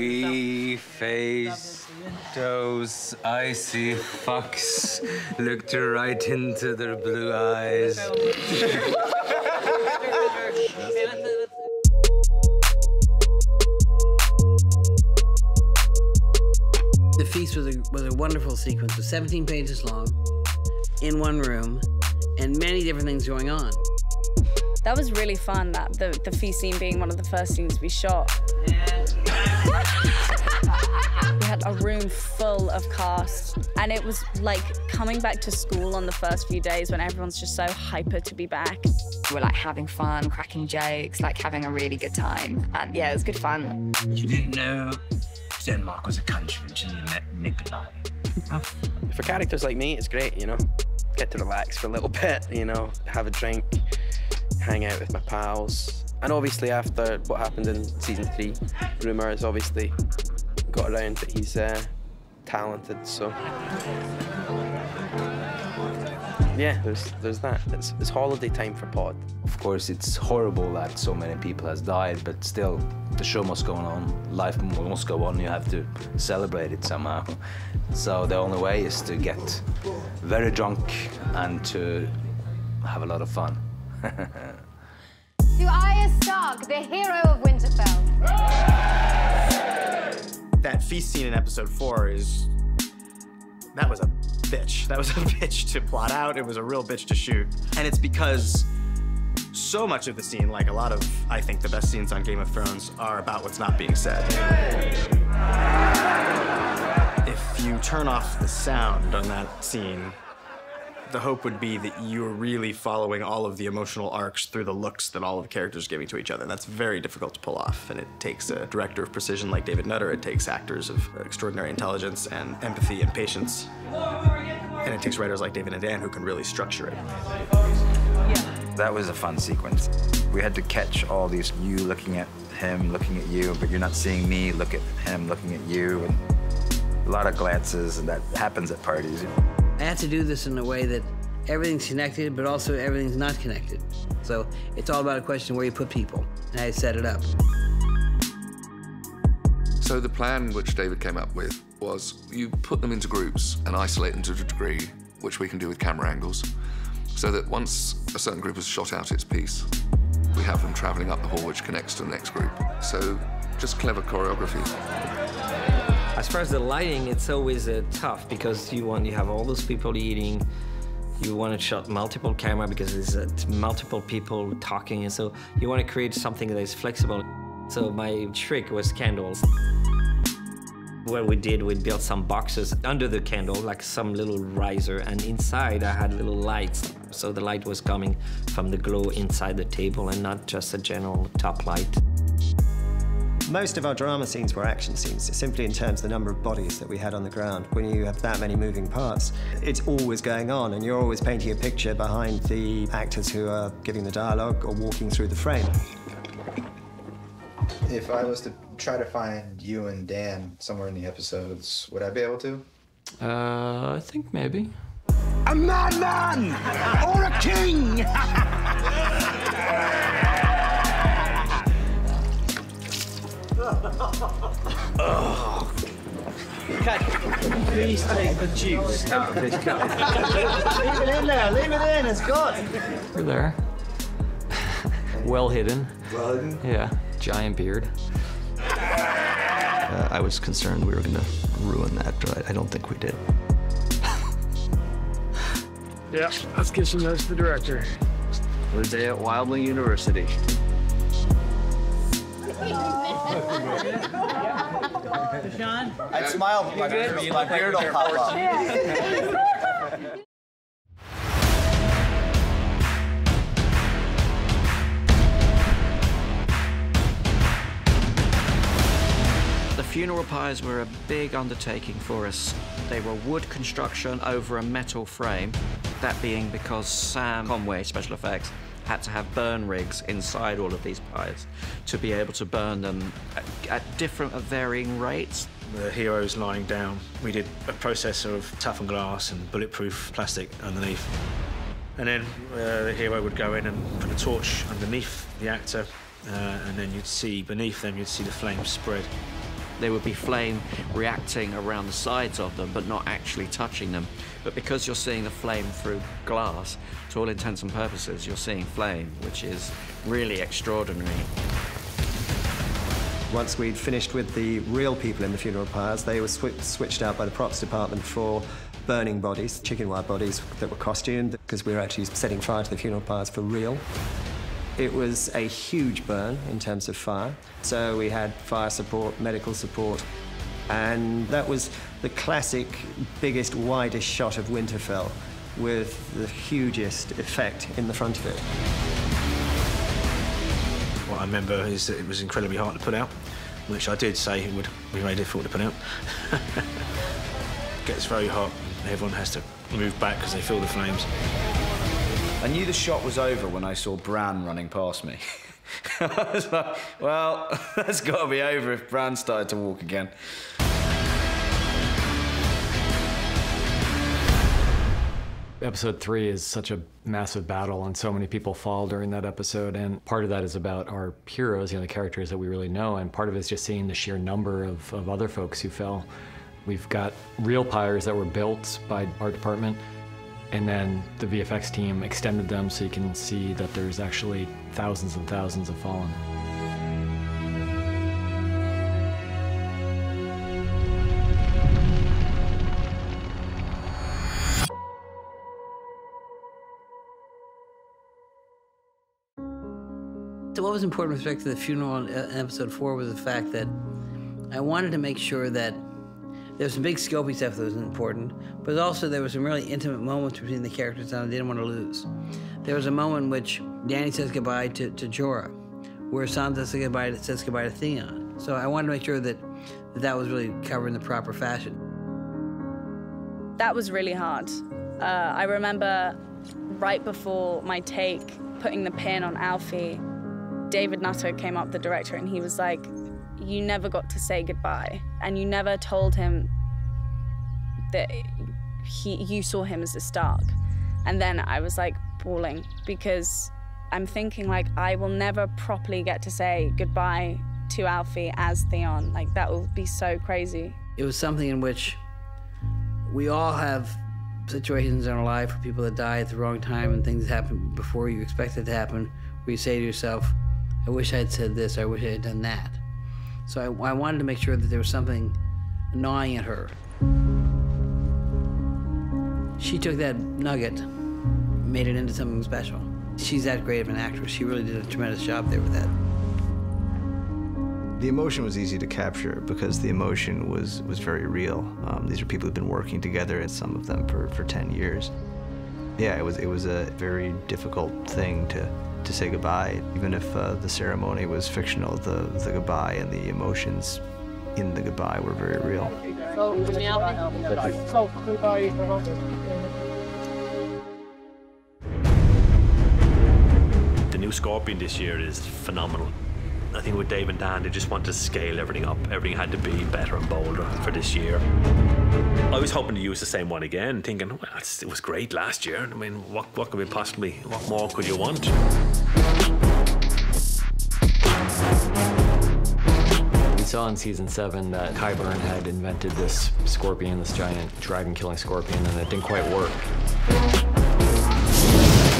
We faced those icy fucks, looked right into their blue eyes. The feast was a wonderful sequence. It was 17 pages long, in one room, and many different things going on. That was really fun, the feast scene being one of the first scenes we shot. We had a room full of cast, and it was like coming back to school on the first few days when everyone's just so hyper to be back. We're like having fun, cracking jokes, like having a really good time. And yeah, it was good fun. You didn't know Denmark was a country until you met Nikolai. For characters like me, it's great, you know. Get to relax for a little bit, you know, have a drink, hang out with my pals. And obviously after what happened in season 3, rumour has obviously got around that he's talented, so. Yeah, there's that. It's holiday time for Pod. Of course, it's horrible that so many people has died, but still, the show must go on. Life must go on. You have to celebrate it somehow. So the only way is to get very drunk and to have a lot of fun. To Arya Stark, the hero of Winterfell. That feast scene in episode 4 that was a bitch. That was a bitch to plot out. It was a real bitch to shoot. And it's because so much of the scene, like a lot of, I think, the best scenes on Game of Thrones are about what's not being said. If you turn off the sound on that scene, the hope would be that you're really following all of the emotional arcs through the looks that all of the characters are giving to each other. And that's very difficult to pull off. And it takes a director of precision like David Nutter. It takes actors of extraordinary intelligence and empathy and patience. And it takes writers like David and Dan who can really structure it. That was a fun sequence. We had to catch all these, you looking at him, looking at you, but you're not seeing me look at him, looking at you. And a lot of glances, and that happens at parties. I had to do this in a way that everything's connected, but also everything's not connected. So it's all about a question where you put people, and I set it up. So the plan which David came up with was you put them into groups and isolate them to a degree, which we can do with camera angles, so that once a certain group has shot out its piece, we have them traveling up the hall which connects to the next group. So just clever choreography. As far as the lighting, it's always tough because you have all those people eating. You want to shot multiple camera because there's multiple people talking, and so you want to create something that is flexible. So my trick was candles. What we did, we built some boxes under the candle, like some little riser, and inside I had little lights. So the light was coming from the glow inside the table and not just a general top light. Most of our drama scenes were action scenes, simply in terms of the number of bodies that we had on the ground. When you have that many moving parts, it's always going on, and you're always painting a picture behind the actors who are giving the dialogue or walking through the frame. If I was to try to find you and Dan somewhere in the episodes, would I be able to? I think maybe. A madman or a king! Oh. Cut. Please take the juice out of this cup. Leave it in there, leave it in, it's good. We're there. Well hidden. Well hidden? Yeah, giant beard. I was concerned we were going to ruin that, but I don't think we did. Yeah, let's give some notes to the director. We're day at Wildling University. Sean? I'd smile, but my beard will pop up. The funeral pyres were a big undertaking for us. They were wood construction over a metal frame, that being because Sam Conway, special effects, had to have burn rigs inside all of these pyres to be able to burn them at varying rates. The hero's lying down. We did a process of toughened glass and bulletproof plastic underneath. And then the hero would go in and put a torch underneath the actor, and then you'd see, beneath them, you'd see the flames spread. There would be flame reacting around the sides of them, but not actually touching them. But because you're seeing the flame through glass, to all intents and purposes, you're seeing flame, which is really extraordinary. Once we'd finished with the real people in the funeral pyres, they were switched out by the props department for burning bodies, chicken wire bodies that were costumed, because we were actually setting fire to the funeral pyres for real. It was a huge burn in terms of fire. So we had fire support, medical support, and that was the classic, biggest, widest shot of Winterfell with the hugest effect in the front of it. What I remember is that it was incredibly hard to put out, which I did say it would be very difficult to put out. It gets very hot, and everyone has to move back because they feel the flames. I knew the shot was over when I saw Bran running past me. I was like, well, that's got to be over if Bran started to walk again. Episode 3 is such a massive battle, and so many people fall during that episode, and part of that is about our heroes, you know, the characters that we really know, and part of it is just seeing the sheer number of other folks who fell. We've got real pyres that were built by our department, and then the VFX team extended them so you can see that there's actually thousands and thousands of fallen. So what was important with respect to the funeral in episode 4 was the fact that I wanted to make sure that there was some big scopy stuff that was important, but also there were some really intimate moments between the characters that I didn't want to lose. There was a moment in which Danny says goodbye to Jorah, where Sansa says goodbye to Theon. So I wanted to make sure that that was really covered in the proper fashion. That was really hard. I remember right before my take, putting the pin on Alfie, David Nutter came up, the director, and he was like, you never got to say goodbye, and you never told him that you saw him as a Stark. And then I was like bawling, because I'm thinking like, I will never properly get to say goodbye to Alfie as Theon. Like, that would be so crazy. It was something in which we all have situations in our life where people that die at the wrong time and things that happen before you expect it to happen, where you say to yourself, I wish I had said this, I wish I had done that. So I wanted to make sure that there was something gnawing at her. She took that nugget, made it into something special. She's that great of an actress. She really did a tremendous job there with that. The emotion was easy to capture because the emotion was very real. These are people who've been working together, and some of them for 10 years. Yeah, it was a very difficult thing to say goodbye. Even if the ceremony was fictional, the goodbye and the emotions in the goodbye were very real. The new Scorpion this year is phenomenal. I think with Dave and Dan, they just wanted to scale everything up. Everything had to be better and bolder for this year. I was hoping to use the same one again, thinking, well, it was great last year. I mean, what could we possibly, what more could you want? We saw in season 7 that Qyburn had invented this scorpion, this giant dragon-killing scorpion, and it didn't quite work.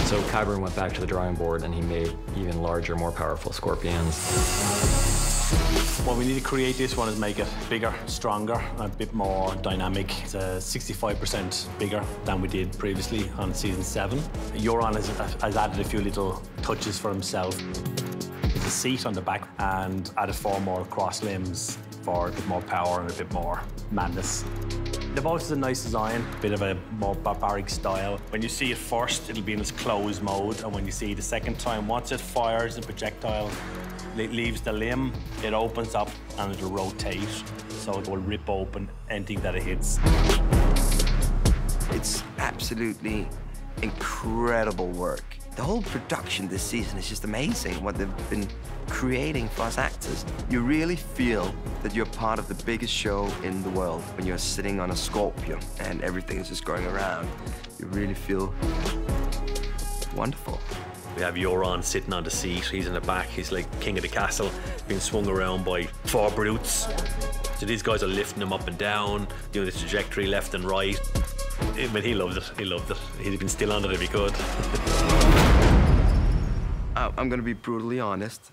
So Qyburn went back to the drawing board and he made even larger, more powerful scorpions. What we need to create this one is make it bigger, stronger, a bit more dynamic. It's 65% bigger than we did previously on season 7. Euron has added a few little touches for himself. There's a seat on the back and added 4 more cross limbs for a bit more power and a bit more madness. The boat is a nice design, bit of a more barbaric style. When you see it first, it'll be in its closed mode, and when you see it the second time, once it fires the projectile, it leaves the limb, it opens up and it'll rotate, so it will rip open anything that it hits. It's absolutely incredible work. The whole production this season is just amazing, what they've been creating for us actors. You really feel that you're part of the biggest show in the world when you're sitting on a scorpion and everything is just going around. You really feel wonderful. We have Euron sitting on the seat. He's in the back. He's like king of the castle, being swung around by 4 brutes. So these guys are lifting him up and down, doing the trajectory left and right. I mean, he loved it. He loved it. He'd been still on it if he could. I'm going to be brutally honest.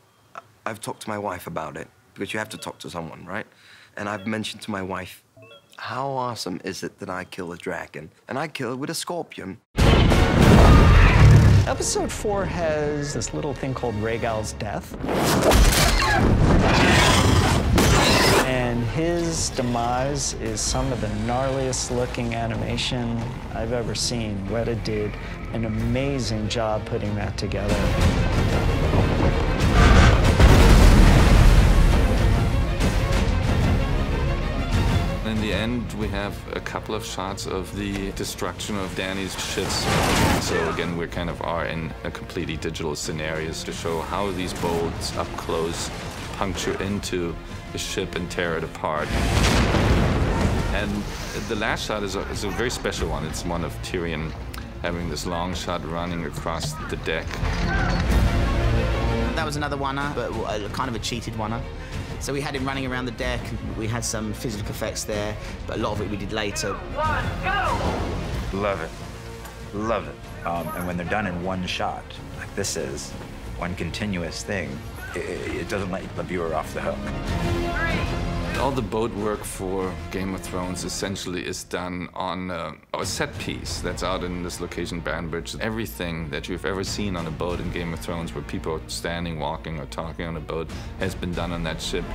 I've talked to my wife about it, because you have to talk to someone, right? And I've mentioned to my wife, how awesome is it that I kill a dragon? And I kill it with a scorpion. Episode 4 has this little thing called Rhaegal's death. And his demise is some of the gnarliest looking animation I've ever seen. Weta did an amazing job putting that together. In the end, we have a couple of shots of the destruction of Dany's ships. So again, we kind of are in a completely digital scenarios to show how these bolts up close puncture into the ship and tear it apart. And the last shot is a very special one. It's one of Tyrion having this long shot running across the deck. That was another one-er, but kind of a cheated one-er. So we had him running around the deck. We had some physical effects there, but a lot of it we did later. Love it. Love it. And when they're done in one shot, like this is, one continuous thing, it doesn't let the viewer off the hook. All the boat work for Game of Thrones essentially is done on a set piece that's out in this location, Banbridge. Everything that you've ever seen on a boat in Game of Thrones where people are standing, walking, or talking on a boat has been done on that ship.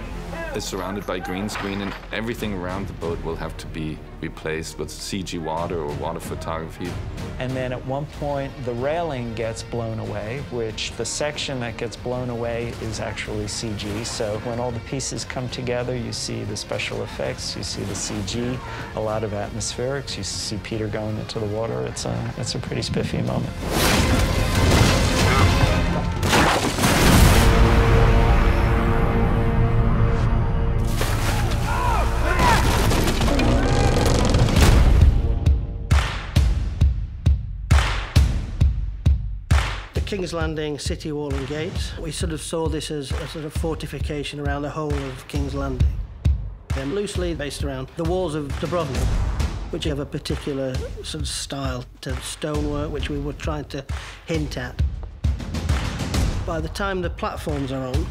It's surrounded by green screen, and everything around the boat will have to be replaced with CG water or water photography. And then at one point, the railing gets blown away, which the section that gets blown away is actually CG. So when all the pieces come together, you see the special effects, you see the CG, a lot of atmospherics. You see Peter going into the water. It's a pretty spiffy moment. King's Landing, City Wall and Gates. We sort of saw this as a sort of fortification around the whole of King's Landing. And loosely based around the walls of Dubrovnik, which have a particular sort of style to stonework, which we were trying to hint at. By the time the platforms are on,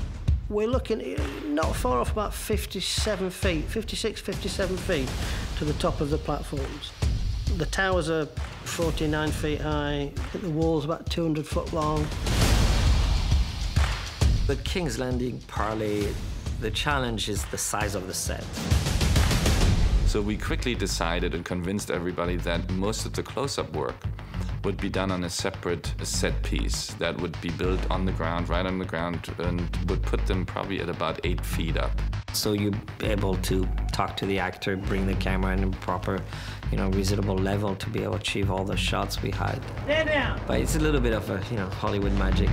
we're looking not far off, about 57 feet, 56, 57 feet to the top of the platforms. The towers are 49 feet high, the wall's about 200 foot long. The King's Landing parlay, the challenge is the size of the set. So we quickly decided and convinced everybody that most of the close-up work would be done on a separate set piece that would be built on the ground, right on the ground, and would put them probably at about 8 feet up. So you're able to talk to the actor, bring the camera in a proper, reasonable level to be able to achieve all the shots we had. Stand down. But it's a little bit of a, Hollywood magic.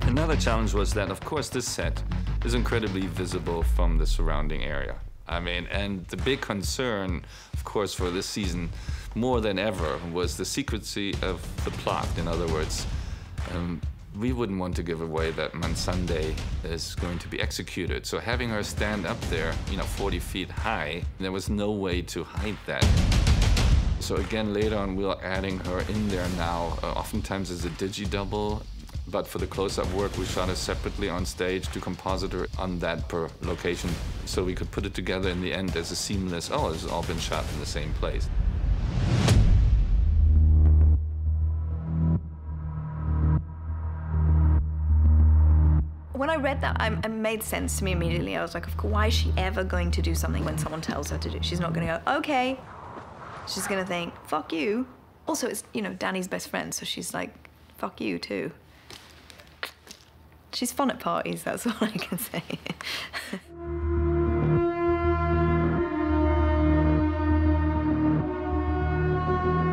Another challenge was that, of course, this set is incredibly visible from the surrounding area. And the big concern, of course, for this season, more than ever, was the secrecy of the plot. In other words, we wouldn't want to give away that Missandei is going to be executed. So having her stand up there, 40 feet high, there was no way to hide that. So again, later on, we're adding her in there now, oftentimes as a digi-double. But for the close-up work, we shot her separately on stage to composite her on that per location, so we could put it together in the end as a seamless, it's all been shot in the same place. When I read that, it made sense to me immediately. I was like, why is she ever going to do something when someone tells her to do it? She's not going to go, okay. She's going to think, fuck you. Also, it's, Dany's best friend, so she's like, fuck you, too. She's fun at parties, that's all I can say.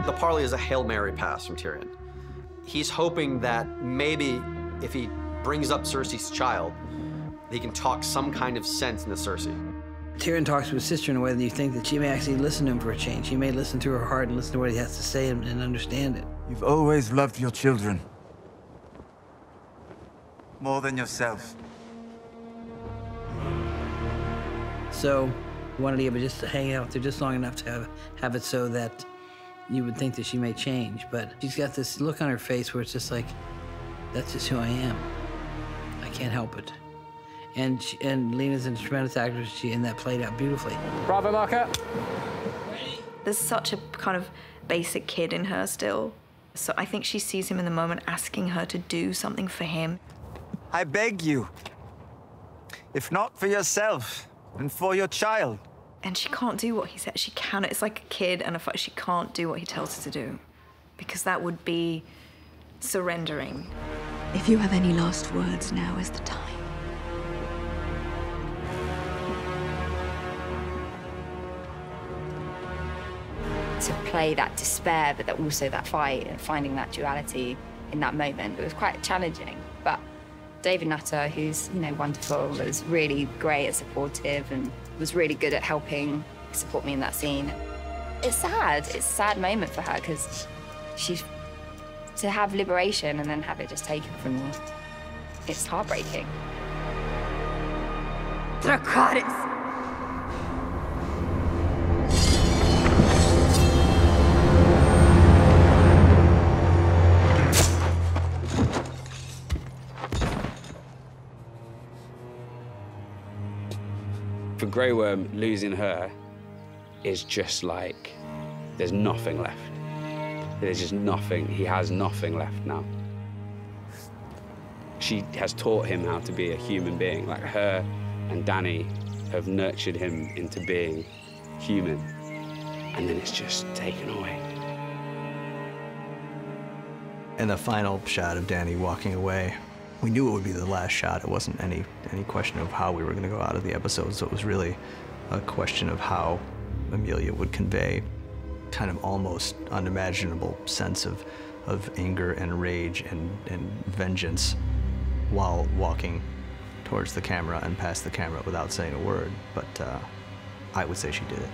The parley is a Hail Mary pass from Tyrion. He's hoping that maybe if he brings up Cersei's child, he can talk some kind of sense into Cersei. Tyrion talks to his sister in a way that you think that she may actually listen to him for a change. She may listen to her heart and listen to what he has to say and understand it. You've always loved your children. More than yourself. So I wanted Eva just to hang out there just long enough to have it so that you would think that she may change. But she's got this look on her face where it's just like, that's just who I am. I can't help it. And Lena's a tremendous actress, and that played out beautifully. Bravo marker. There's such a kind of basic kid in her still. So I think she sees him in the moment asking her to do something for him. I beg you, if not for yourself, then for your child. And she can't do what he said. She cannot. It's like a kid and she can't do what he tells her to do, because that would be surrendering. If you have any last words, now is the time. To play that despair, but also that fight and finding that duality in that moment, it was quite challenging. But David Nutter, who's wonderful, was really great and supportive, and was really good at helping support me in that scene. It's sad. It's a sad moment for her because to have liberation and then have it just taken from her. It's heartbreaking. Dracarys! For Grey Worm, losing her is just like there's nothing left. There's just nothing. He has nothing left now. She has taught him how to be a human being. Like, her and Danny have nurtured him into being human, and then it's just taken away. And the final shot of Danny walking away, we knew it would be the last shot. It wasn't any question of how we were going to go out of the episode, so it was really a question of how Amelia would convey kind of almost unimaginable sense of anger and rage and vengeance while walking towards the camera and past the camera without saying a word. But I would say she did it.